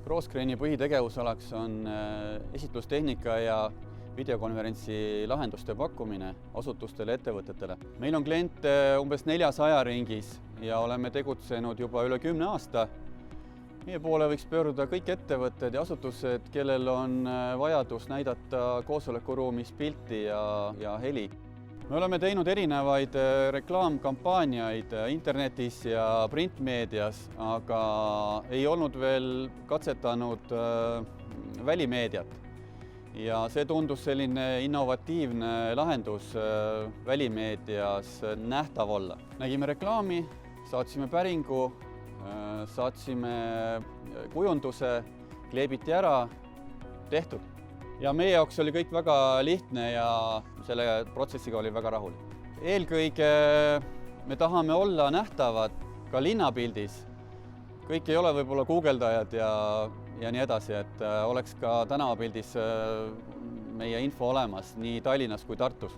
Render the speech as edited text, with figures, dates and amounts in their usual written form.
ProScreeni põhitegevusalaks on esitlustehnika ja videokonverentsi lahenduste pakkumine asutustele ja ettevõtetele. Meil on kliente umbes 400 ringis ja oleme tegutsenud juba üle 10 aasta. Meie poole võiks pöörduda kõik ettevõtted ja asutused, kellel on vajadus näidata koosolekuruumis pilti ja heli. Me oleme teinud erinevaid reklaamkampaaniaid internetis ja printmeedias, aga ei olnud veel katsetanud välimeediat. Ja see tundus selline innovatiivne lahendus välimeedias nähtav olla. Nägime reklaami, saatsime päringu, saatsime kujunduse, kleebiti ära, tehtud. Ja meie jaoks oli kõik väga lihtne ja selle protsessiga oli väga rahul. Eelkõige me tahame olla nähtavad ka linnapildis. Kõik ei ole võib-olla guugeldajad ja nii edasi, et oleks ka tänavapildis meie info olemas nii Tallinnas kui Tartus.